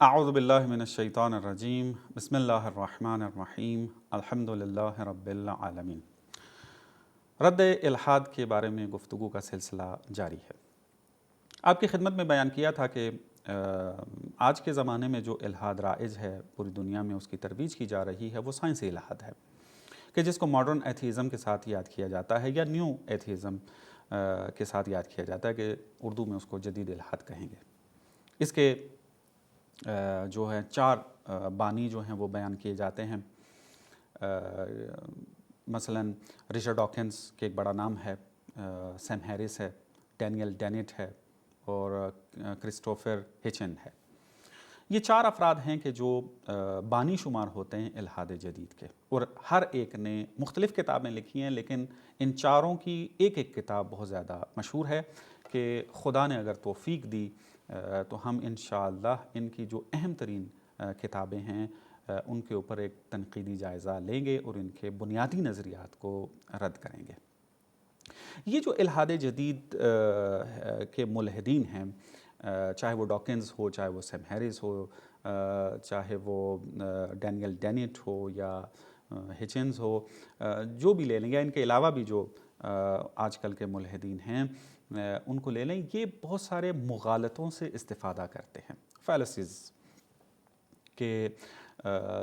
اعوذ باللہ من الشیطان الرجیم بسم اللہ الرحمن الرحیم الحمدللہ رب العالمین۔ رد الحاد کے بارے میں گفتگو کا سلسلہ جاری ہے۔ آپ کی خدمت میں بیان کیا تھا کہ آج کے زمانے میں جو الحاد رائج ہے پوری دنیا میں، اس کی ترویج کی جا رہی ہے، وہ سائنسی الحاد ہے کہ جس کو ماڈرن ایتھیزم کے ساتھ یاد کیا جاتا ہے یا نیو ایتھیزم کے ساتھ یاد کیا جاتا ہے، کہ اردو میں اس کو جدید الحاد کہیں گے۔ اس کے جو ہے چار بانی جو ہیں وہ بیان کیے جاتے ہیں۔ مثلاً رچرڈ ڈاکنز کے ایک بڑا نام ہے، سیم ہیرس ہے، ڈینیل ڈینٹ ہے اور کرسٹوفر ہچن ہے۔ یہ چار افراد ہیں کہ جو بانی شمار ہوتے ہیں الحاد جدید کے، اور ہر ایک نے مختلف کتابیں لکھی ہیں، لیکن ان چاروں کی ایک ایک کتاب بہت زیادہ مشہور ہے کہ خدا نے اگر توفیق دی تو ہم انشاءاللہ ان کی جو اہم ترین کتابیں ہیں ان کے اوپر ایک تنقیدی جائزہ لیں گے اور ان کے بنیادی نظریات کو رد کریں گے۔ یہ جو الحاد جدید کے ملحدین ہیں، چاہے وہ ڈاکنز ہو، چاہے وہ سیم ہیرس ہو، چاہے وہ ڈینیل ڈینٹ ہو یا ہچنز ہو، جو بھی لے لیں، یا ان کے علاوہ بھی جو آج کل کے ملحدین ہیں ان کو لے لیں، یہ بہت سارے مغالطوں سے استفادہ کرتے ہیں، فیلسیز کے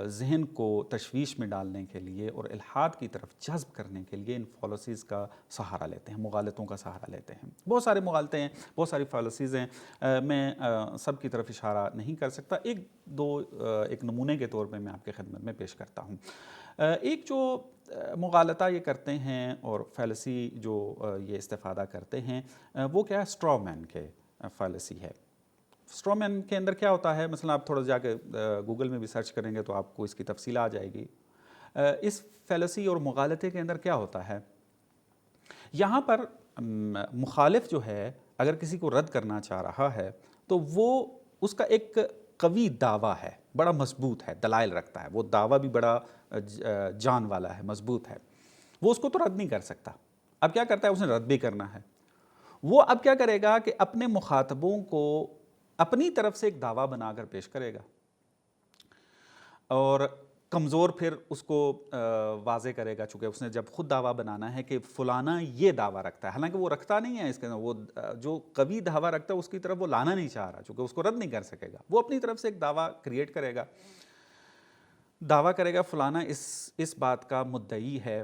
ذہن کو تشویش میں ڈالنے کے لیے اور الحاد کی طرف جذب کرنے کے لیے ان فالسیز کا سہارا لیتے ہیں، مغالطوں کا سہارا لیتے ہیں۔ بہت سارے مغالطے ہیں، بہت ساری فالسیز ہیں، میں سب کی طرف اشارہ نہیں کر سکتا، ایک نمونے کے طور پہ میں آپ کے خدمت میں پیش کرتا ہوں۔ ایک جو مغالطہ یہ کرتے ہیں اور فیلسی جو یہ استفادہ کرتے ہیں، وہ کیا ہے؟ اسٹرا مین کے فیلسی ہے۔ اسٹرا مین کے اندر کیا ہوتا ہے؟ مثلا آپ تھوڑا جا کے گوگل میں بھی سرچ کریں گے تو آپ کو اس کی تفصیل آ جائے گی۔ اس فیلسی اور مغالطے کے اندر کیا ہوتا ہے؟ یہاں پر مخالف جو ہے اگر کسی کو رد کرنا چاہ رہا ہے تو وہ اس کا ایک قوی دعویٰ ہے، بڑا مضبوط ہے، دلائل رکھتا ہے، وہ دعویٰ بھی بڑا جان والا ہے، مضبوط ہے، وہ اس کو تو رد نہیں کر سکتا۔ اب کیا کرتا ہے؟ اس نے رد بھی کرنا ہے۔ وہ اب کیا کرے گا کہ اپنے مخاطبوں کو اپنی طرف سے ایک دعویٰ بنا کر پیش کرے گا، اور کمزور پھر اس کو واضح کرے گا، چونکہ اس نے جب خود دعویٰ بنانا ہے کہ فلانا یہ دعویٰ رکھتا ہے، حالانکہ وہ رکھتا نہیں ہے، اس کے وہ جو قوی دعویٰ رکھتا ہے اس کی طرف وہ لانا نہیں چاہ رہا، چونکہ اس کو رد نہیں کر سکے گا، وہ اپنی طرف سے ایک دعویٰ کریٹ کرے گا، دعویٰ کرے گا فلانا اس بات کا مدعی ہے،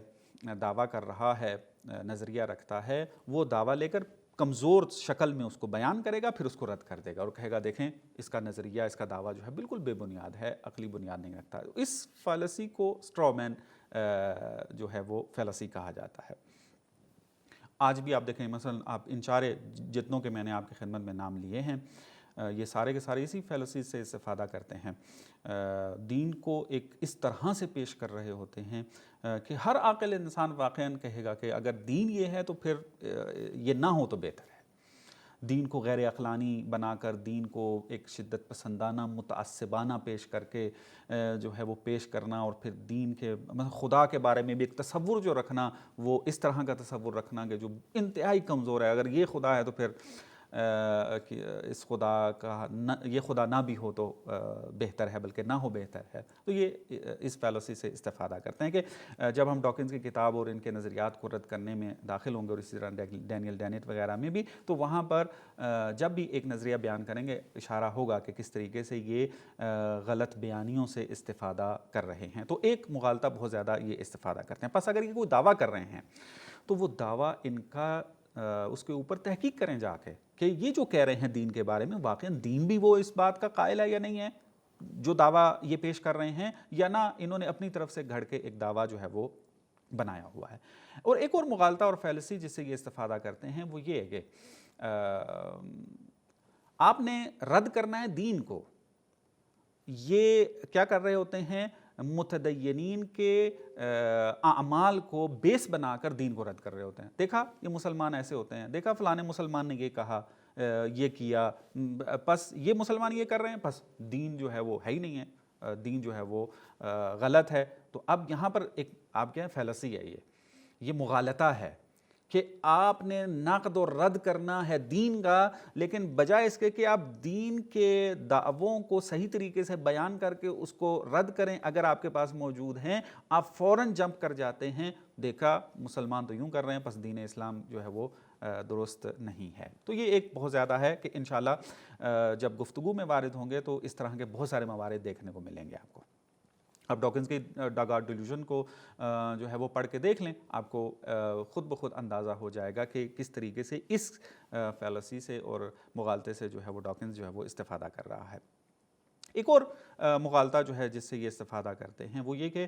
دعویٰ کر رہا ہے، نظریہ رکھتا ہے، وہ دعویٰ لے کر کمزور شکل میں اس کو بیان کرے گا، پھر اس کو رد کر دے گا اور کہے گا دیکھیں اس کا نظریہ، اس کا دعویٰ جو ہے بالکل بے بنیاد ہے، عقلی بنیاد نہیں رکھتا۔ اس فیلسی کو اسٹرا مین جو ہے وہ فیلسی کہا جاتا ہے۔ آج بھی آپ دیکھیں، مثلا آپ ان چارے جتنوں کے میں نے آپ کی خدمت میں نام لیے ہیں، یہ سارے کے سارے اسی فیلسی سے استفادہ کرتے ہیں، دین کو ایک اس طرح سے پیش کر رہے ہوتے ہیں کہ ہر عاقل انسان واقعاً کہے گا کہ اگر دین یہ ہے تو پھر یہ نہ ہو تو بہتر ہے۔ دین کو غیر عقلانی بنا کر، دین کو ایک شدت پسندانہ متعصبانہ پیش کر کے جو ہے وہ پیش کرنا، اور پھر دین کے خدا کے بارے میں بھی ایک تصور جو رکھنا، وہ اس طرح کا تصور رکھنا کہ جو انتہائی کمزور ہے، اگر یہ خدا ہے تو پھر اس خدا کا یہ خدا نہ بھی ہو تو بہتر ہے، بلکہ نہ ہو بہتر ہے۔ تو یہ اس فیلسی سے استفادہ کرتے ہیں کہ جب ہم ڈاکنز کی کتاب اور ان کے نظریات کو رد کرنے میں داخل ہوں گے، اور اسی طرح ڈینیل ڈینٹ وغیرہ میں بھی، تو وہاں پر جب بھی ایک نظریہ بیان کریں گے اشارہ ہوگا کہ کس طریقے سے یہ غلط بیانیوں سے استفادہ کر رہے ہیں۔ تو ایک مغالطہ بہت زیادہ یہ استفادہ کرتے ہیں۔ پس اگر یہ کوئی دعویٰ کر رہے ہیں تو وہ دعویٰ ان کا اس کے اوپر تحقیق کریں جا کے کہ یہ جو کہہ رہے ہیں دین کے بارے میں، واقعاً دین بھی وہ اس بات کا قائل ہے یا نہیں ہے جو دعویٰ یہ پیش کر رہے ہیں، یا نہ انہوں نے اپنی طرف سے گھڑ کے ایک دعویٰ جو ہے وہ بنایا ہوا ہے۔ اور ایک اور مغالطہ اور فیلسی جس سے یہ استفادہ کرتے ہیں وہ یہ ہے کہ آپ نے رد کرنا ہے دین کو، یہ کیا کر رہے ہوتے ہیں؟ متدینین کے اعمال کو بیس بنا کر دین کو رد کر رہے ہوتے ہیں۔ دیکھا یہ مسلمان ایسے ہوتے ہیں، دیکھا فلانے مسلمان نے یہ کہا، یہ کیا، پس یہ مسلمان یہ کر رہے ہیں، پس دین جو ہے وہ ہے ہی نہیں ہے، دین جو ہے وہ غلط ہے۔ تو اب یہاں پر ایک آپ کیا ہے؟ فیلسی ہے، یہ مغالطہ ہے کہ آپ نے نقد و رد کرنا ہے دین کا، لیکن بجائے اس کے کہ آپ دین کے دعووں کو صحیح طریقے سے بیان کر کے اس کو رد کریں اگر آپ کے پاس موجود ہیں، آپ فوراً جمپ کر جاتے ہیں، دیکھا مسلمان تو یوں کر رہے ہیں پس دین اسلام جو ہے وہ درست نہیں ہے۔ تو یہ ایک بہت زیادہ ہے کہ انشاءاللہ جب گفتگو میں وارد ہوں گے تو اس طرح کے بہت سارے موارد دیکھنے کو ملیں گے آپ کو۔ اب ڈاکنز کی ڈاگارڈ ڈیلیوژن کو جو ہے وہ پڑھ کے دیکھ لیں، آپ کو خود بخود اندازہ ہو جائے گا کہ کس طریقے سے اس فیلسی سے اور مغالطے سے جو ہے وہ ڈاکنز جو ہے وہ استفادہ کر رہا ہے۔ ایک اور مغالطہ جو ہے جس سے یہ استفادہ کرتے ہیں وہ یہ کہ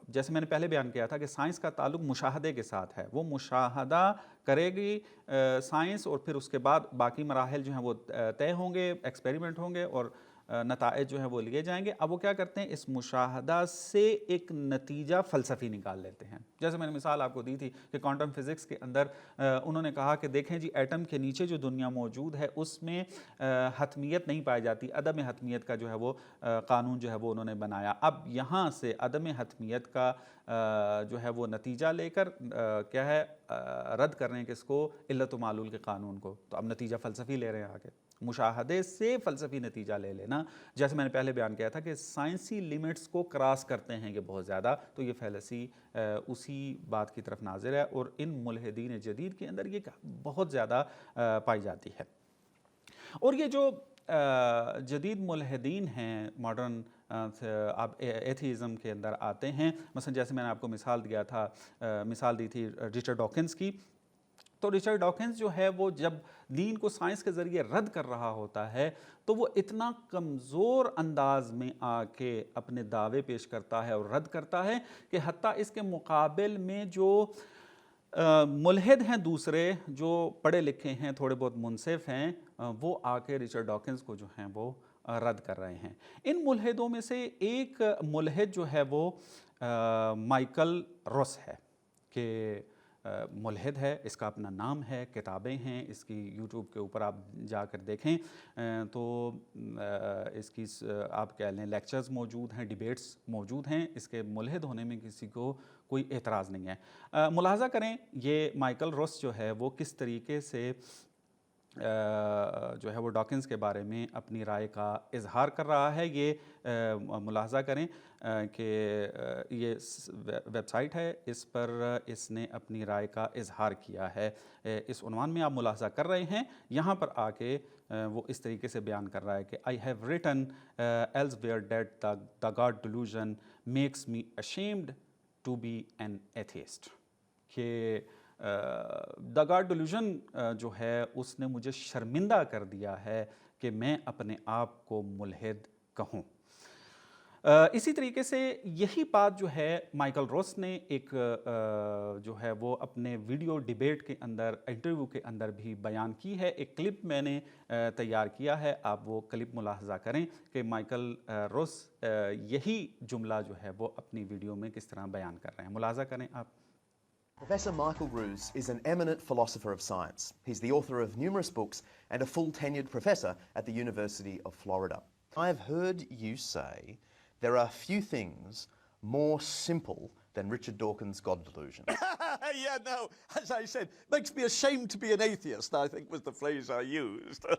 جیسے میں نے پہلے بیان کیا تھا کہ سائنس کا تعلق مشاہدے کے ساتھ ہے، وہ مشاہدہ کرے گی سائنس، اور پھر اس کے بعد باقی مراحل جو ہیں وہ طے ہوں گے، ایکسپیریمنٹ ہوں گے اور نتائج جو ہیں وہ لیے جائیں گے۔ اب وہ کیا کرتے ہیں، اس مشاہدہ سے ایک نتیجہ فلسفی نکال لیتے ہیں۔ جیسے میں نے مثال آپ کو دی تھی کہ کوانٹم فزکس کے اندر انہوں نے کہا کہ دیکھیں جی ایٹم کے نیچے جو دنیا موجود ہے اس میں حتمیت نہیں پائی جاتی، عدم حتمیت کا جو ہے وہ قانون جو ہے وہ انہوں نے بنایا۔ اب یہاں سے عدم حتمیت کا جو ہے وہ نتیجہ لے کر کیا ہے رد کر رہے ہیں کس کو، علت و معلول کے قانون کو۔ تو اب نتیجہ فلسفی لے رہے ہیں آگے، مشاہدے سے فلسفی نتیجہ لے لینا، جیسے میں نے پہلے بیان کیا تھا کہ سائنسی لیمٹس کو کراس کرتے ہیں یہ بہت زیادہ، تو یہ فیلسی اسی بات کی طرف ناظر ہے اور ان ملحدین جدید کے اندر یہ بہت زیادہ پائی جاتی ہے۔ اور یہ جو جدید ملحدین ہیں، ماڈرن آپ ایتھیزم کے اندر آتے ہیں، مثلا جیسے میں نے آپ کو مثال دی تھی رچرڈ ڈاکنز کی، تو رچرڈ ڈاکنز جو ہے وہ جب دین کو سائنس کے ذریعے رد کر رہا ہوتا ہے تو وہ اتنا کمزور انداز میں آ کے اپنے دعوے پیش کرتا ہے اور رد کرتا ہے کہ حتیٰ اس کے مقابل میں جو ملحد ہیں دوسرے جو پڑھے لکھے ہیں، تھوڑے بہت منصف ہیں، وہ آ کے رچرڈ ڈاکنز کو جو ہیں وہ رد کر رہے ہیں۔ ان ملحدوں میں سے ایک ملحد جو ہے وہ مائیکل روس ہے، کہ ملحد ہے، اس کا اپنا نام ہے، کتابیں ہیں اس کی، یوٹیوب کے اوپر آپ جا کر دیکھیں تو اس کی آپ کہہ لیں لیکچرز موجود ہیں، ڈیبیٹس موجود ہیں، اس کے ملحد ہونے میں کسی کو کوئی اعتراض نہیں ہے۔ ملاحظہ کریں یہ مائیکل روس جو ہے وہ کس طریقے سے جو ہے وہ ڈاکنز کے بارے میں اپنی رائے کا اظہار کر رہا ہے۔ یہ ملاحظہ کریں کہ یہ ویب سائٹ ہے، اس پر اس نے اپنی رائے کا اظہار کیا ہے۔ اس عنوان میں آپ ملاحظہ کر رہے ہیں، یہاں پر آ کے وہ اس طریقے سے بیان کر رہا ہے کہ I have written elsewhere that the God delusion makes me ashamed to be an atheist، کہ دا گاڈ ڈیلیوژن جو ہے اس نے مجھے شرمندہ کر دیا ہے کہ میں اپنے آپ کو ملحد کہوں۔ اسی طریقے سے یہی بات جو ہے مائیکل روس نے ایک جو ہے وہ اپنے ویڈیو ڈیبیٹ کے اندر، انٹرویو کے اندر بھی بیان کی ہے۔ ایک کلپ میں نے تیار کیا ہے، آپ وہ کلپ ملاحظہ کریں کہ مائیکل روس یہی جملہ جو ہے وہ اپنی ویڈیو میں کس طرح بیان کر رہے ہیں، ملاحظہ کریں آپ۔ Professor Michael Ruse is an eminent philosopher of science. He's the author of numerous books and a full tenured professor at the University of Florida. I've heard you say there are few things more simple than Richard Dawkins' God delusion. Yeah, no, as I said, makes me ashamed to be an atheist, I think was the phrase I used.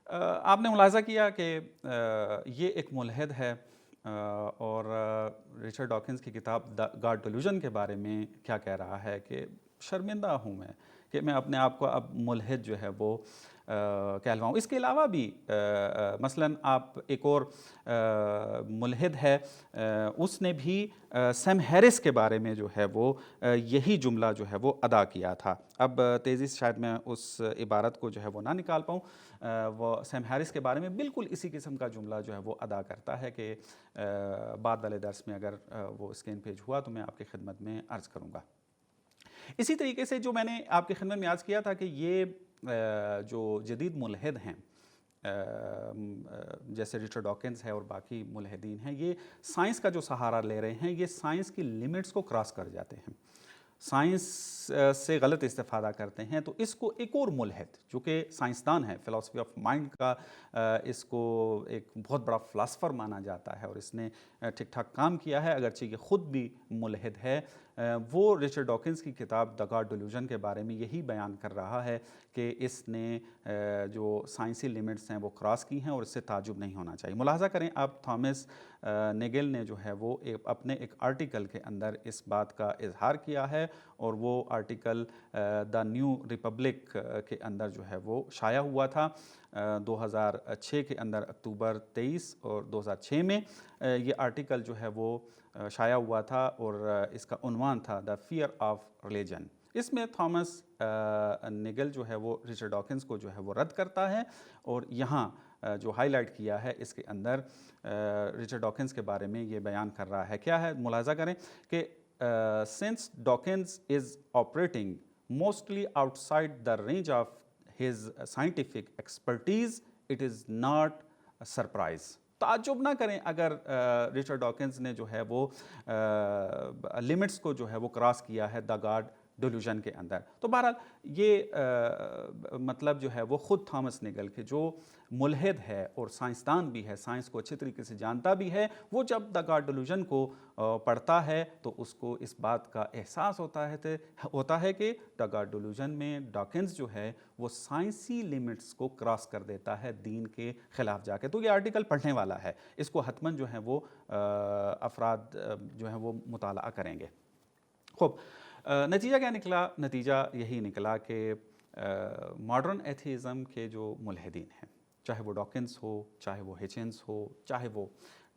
آپ نے ملاحظہ کیا کہ یہ ایک ملحد ہے اور رچرڈ ڈاکنز کی کتاب دا گاڈ ڈیلیوژن کے بارے میں کیا کہہ رہا ہے کہ شرمندہ ہوں میں کہ میں اپنے آپ کو اب ملحد جو ہے وہ کہلواؤں۔ اس کے علاوہ بھی مثلاً آپ ایک اور ملحد ہے، اس نے بھی سیم ہیرس کے بارے میں جو ہے وہ یہی جملہ جو ہے وہ ادا کیا تھا۔ اب تیزی سے شاید میں اس عبارت کو جو ہے وہ نہ نکال پاؤں، وہ سیم ہیرس کے بارے میں بالکل اسی قسم کا جملہ جو ہے وہ ادا کرتا ہے کہ بعد والے درس میں اگر وہ اسکرین پیج ہوا تو میں آپ کی خدمت میں عرض کروں گا۔ اسی طریقے سے جو میں نے آپ کی خدمت میں عرض کیا تھا کہ یہ جو جدید ملحد ہیں جیسے رچرڈ ڈاکنز ہے اور باقی ملحدین ہیں، یہ سائنس کا جو سہارا لے رہے ہیں، یہ سائنس کی لیمٹس کو کراس کر جاتے ہیں، سائنس سے غلط استفادہ کرتے ہیں۔ تو اس کو ایک اور ملحد جو کہ سائنسدان ہے، فلسفی آف مائنڈ کا اس کو ایک بہت بڑا فلاسفر مانا جاتا ہے اور اس نے ٹھیک ٹھاک کام کیا ہے، اگرچہ یہ خود بھی ملحد ہے، وہ رچرڈ ڈاکنز کی کتاب دا گاڈ ڈیلیوژن کے بارے میں یہی بیان کر رہا ہے کہ اس نے جو سائنسی لیمٹس ہیں وہ کراس کی ہیں اور اس سے تعجب نہیں ہونا چاہیے۔ ملاحظہ کریں آپ، تھامس نیگل نے جو ہے وہ اپنے ایک آرٹیکل کے اندر اس بات کا اظہار کیا ہے، اور وہ آرٹیکل دا نیو ریپبلک کے اندر جو ہے وہ شائع ہوا تھا 2006 کے اندر، اکتوبر 23 اور 2006 میں یہ آرٹیکل جو ہے وہ شائع ہوا تھا، اور اس کا عنوان تھا دا فیئر آف ریلیجن۔ اس میں تھامس نیگل جو ہے وہ رچرڈ ڈاکنز کو جو ہے وہ رد کرتا ہے، اور یہاں جو ہائی لائٹ کیا ہے اس کے اندر رچرڈ ڈاکنز کے بارے میں یہ بیان کر رہا ہے۔ کیا ہے؟ ملاحظہ کریں کہ since Dawkins is operating mostly outside the range of his scientific expertise, it is not a surprise۔ تعجب نہ کریں اگر رچرڈ ڈاکنز نے جو ہے وہ لمٹس کو جو ہے وہ کراس کیا ہے دا گاڈ ڈیلیوژن کے اندر۔ تو بہرحال یہ مطلب جو ہے وہ خود تھامس نیگل کے جو ملحد ہے اور سائنسدان بھی ہے، سائنس کو اچھی طریقے سے جانتا بھی ہے، وہ جب دا گاڈ ڈیلیوژن کو پڑھتا ہے تو اس کو اس بات کا احساس ہوتا ہے کہ دا گاڈ ڈیلیوژن میں ڈاکنز جو ہے وہ سائنسی لیمٹس کو کراس کر دیتا ہے دین کے خلاف جا کے۔ تو یہ آرٹیکل پڑھنے والا ہے، اس کو حتماً جو ہے وہ افراد جو ہیں وہ مطالعہ کریں گے۔ خوب، نتیجہ کیا نکلا؟ نتیجہ یہی نکلا کہ ماڈرن ایتھیزم کے جو ملحدین ہیں، چاہے وہ ڈاکنز ہو، چاہے وہ ہچنس ہو، چاہے وہ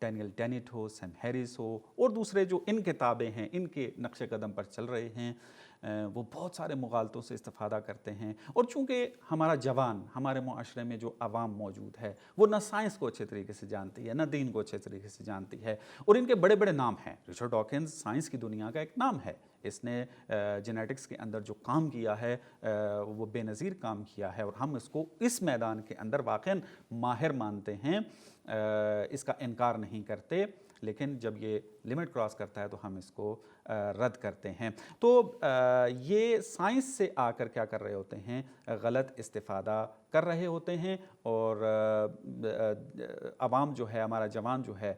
ڈینیل ڈینٹ ہو، سیم ہیریس ہو، اور دوسرے جو ان کتابیں ہیں ان کے نقش قدم پر چل رہے ہیں، وہ بہت سارے مغالطوں سے استفادہ کرتے ہیں۔ اور چونکہ ہمارا جوان، ہمارے معاشرے میں جو عوام موجود ہے، وہ نہ سائنس کو اچھے طریقے سے جانتی ہے، نہ دین کو اچھے طریقے سے جانتی ہے، اور ان کے بڑے بڑے نام ہیں۔ رچرڈ ڈاکنز سائنس کی دنیا کا ایک نام ہے، اس نے جینیٹکس کے اندر جو کام کیا ہے وہ بے نظیر کام کیا ہے، اور ہم اس کو اس میدان کے اندر واقعاً ماہر مانتے ہیں، اس کا انکار نہیں کرتے، لیکن جب یہ لمٹ کراس کرتا ہے تو ہم اس کو رد کرتے ہیں۔ تو یہ سائنس سے آ کر کیا کر رہے ہوتے ہیں؟ غلط استفادہ کر رہے ہوتے ہیں، اور عوام جو ہے، ہمارا جوان جو ہے،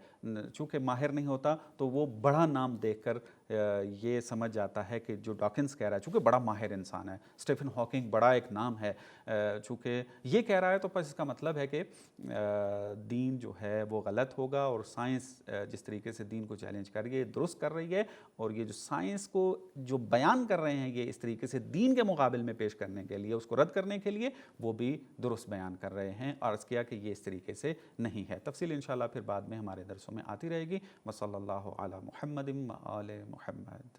چونکہ ماہر نہیں ہوتا تو وہ بڑا نام دیکھ کر یہ سمجھ جاتا ہے کہ جو ڈاکنز کہہ رہا ہے، چونکہ بڑا ماہر انسان ہے، اسٹیفن ہاکنگ بڑا ایک نام ہے، چونکہ یہ کہہ رہا ہے تو بس اس کا مطلب ہے کہ دین جو ہے وہ غلط ہوگا، اور سائنس جس طریقے سے دین کو چیلنج کر رہی ہے درست کر رہی ہے، اور یہ جو سائنس کو جو بیان کر رہے ہیں یہ اس طریقے سے دین کے مقابل میں پیش کرنے کے لیے، اس کو رد کرنے کے لیے، وہ بھی درست بیان کر رہے ہیں، اور عرض کیا کہ یہ اس طریقے سے نہیں ہے۔ تفصیل انشاءاللہ پھر بعد میں ہمارے درسوں میں آتی رہے گی۔ وصلی اللہ علی محمد و آل محمد۔